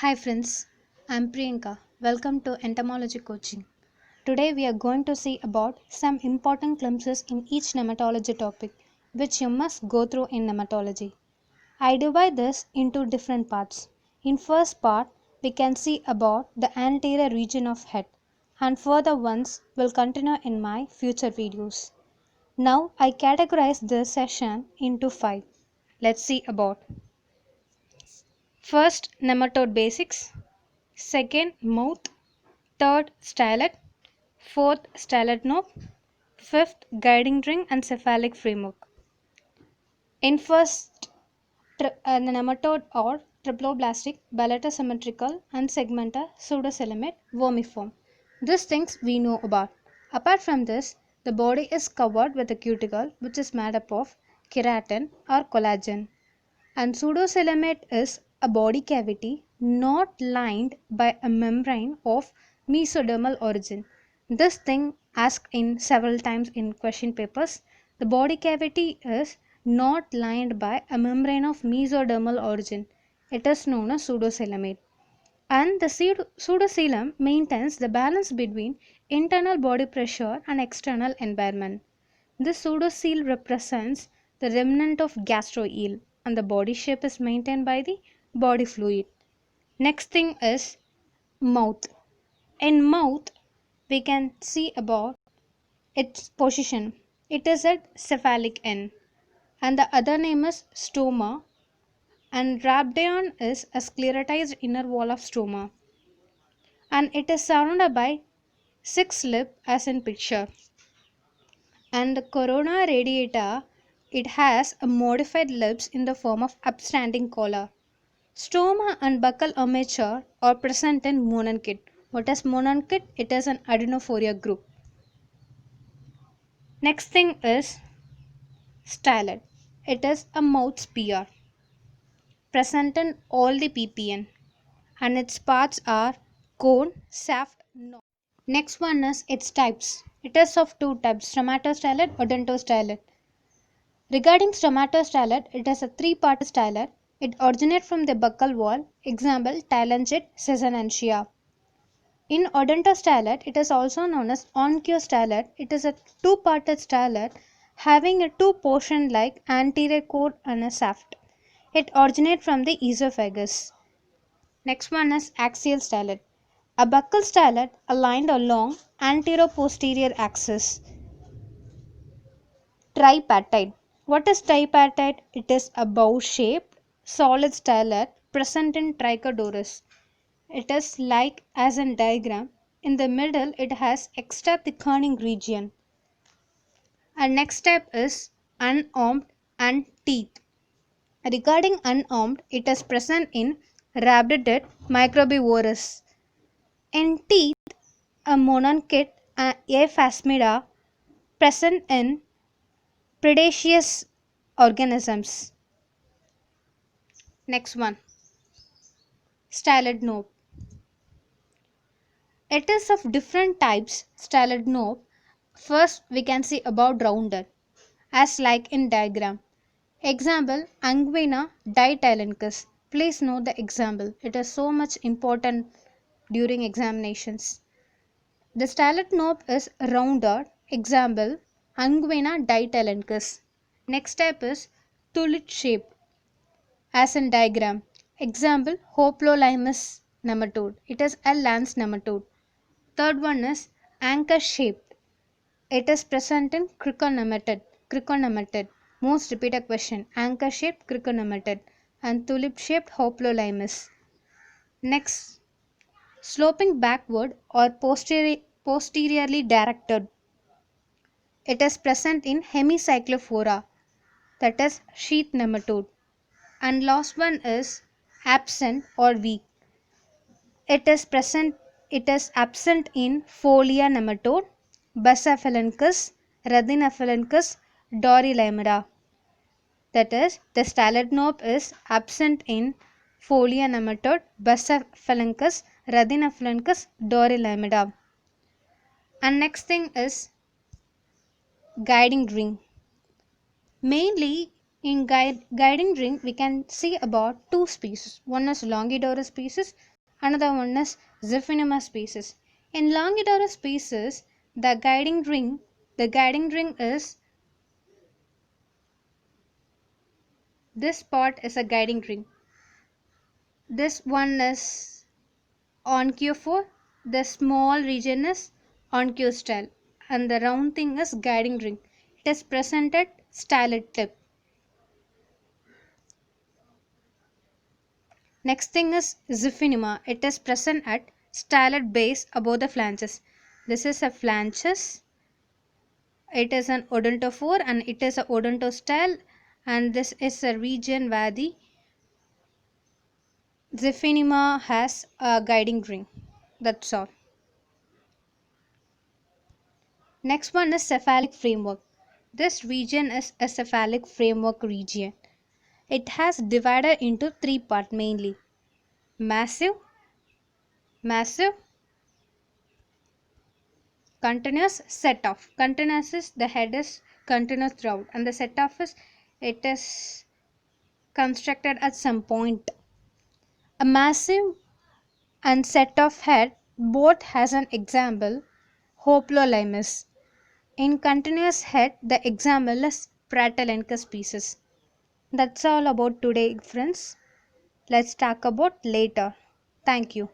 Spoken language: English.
Hi friends, I'm Priyanka. Welcome to Entomology Coaching. Today we are going to see about some important glimpses in each nematology topic which you must go through in nematology. I divide this into different parts. In first part, we can see about the anterior region of head and further ones will continue in my future videos. Now I categorize this session into 5. Let's see about first nematode basics, second mouth, third stylet, fourth stylet knob, fifth guiding ring and cephalic framework. In first nematode or triploblastic, balletosymmetrical and segmental pseudocoelomate vermiform. These things we know about. Apart from this, the body is covered with a cuticle which is made up of keratin or collagen. And pseudocoelomate is a body cavity not lined by a membrane of mesodermal origin. This thing asked in several times in question papers. The body cavity is not lined by a membrane of mesodermal origin. It is known as pseudocoelomate. And the pseudocoelom maintains the balance between internal body pressure and external environment. This pseudocele represents the remnant of gastroeel and the body shape is maintained by the body fluid. Next thing is mouth. In mouth, we can see about its position. It is at cephalic end and the other name is stoma and rhabdoin is a sclerotized inner wall of stoma and it is surrounded by 6 lip as in picture. And the corona radiata, it has a modified lips in the form of upstanding collar. Stoma and buccal armature are present in mononchid. What is mononchid? It is an adenophoria group. Next thing is stylet. It is a mouth spear present in all the PPN and its parts are cone, shaft, knob. Next one is its types. It is of two types, stomatostylet, odontostylet. Regarding stomatostylet, it is a three-part stylet. It originates from the buccal wall. Example, Tillandsia, Caesarensia. In odontostylet, it is also known as onchostylet. It is a two-parted stylet having a two-portion like anterior core and a shaft. It originates from the esophagus. Next one is axial stylet. A buccal stylet aligned along anterior-posterior axis. Tripartite. What is tripartite? It is a bow-shaped solid stylet present in Trichodorus. It is like as in diagram. In the middle, it has extra thickening region. And next step is unarmed and teeth. Regarding unarmed, it is present in Rhabdid microbivorous. In teeth, a mononchid and a phasmida present in predaceous organisms. Next one, stylet knob. It is of different types stylet knob. First we can see about rounded as like in diagram. Example, Anguina ditilencus. Please note the example. It is so much important during examinations. The stylet knob is rounded. Example, Anguina ditilencus. Next step is tulip shaped as in diagram. Example, Hoplolimus nematode. It is a lance nematode. Third one is anchor shaped. It is present in criconematid. Criconematid. Most repeated question. Anchor shaped criconematid and tulip shaped Hoplolimus. Next, sloping backward or posteriorly directed. It is present in hemicyclophora, that is sheath nematode. And last one is absent or weak. It is absent in Folia nematode, Bucephalenchus, Radinephalenchus, Dorylaemida. That is, the stylet knob is absent in Folia nematode, Bucephalenchus, Radinephalenchus, Dorylaemida. And next thing is guiding ring. Mainly in guiding ring we can see about two species. One is Longidorus species, Another one is Ziphinema species. In Longiodora species, the guiding ring is this part is a guiding ring. This one is oncophore. The small region is oncostyl, and the round thing is guiding ring. It is present at stylet tip. Next thing is Ziphinema. It is present at stylet base above the flanges. This is a flanges. It is an odontophore and it is a odontostyle, and this is a region where the Ziphinema has a guiding ring. That's all. Next one is cephalic framework. This region is a cephalic framework region. It has divided into three parts mainly: massive, massive, continuous, set off. Continuous is the head is continuous throughout, and the set off is it is constructed at some point. A massive and set off head both has an example, Hoplolimus. In continuous head, the example is Pratelenca species. That's all about today, friends. Let's talk about later. Thank you.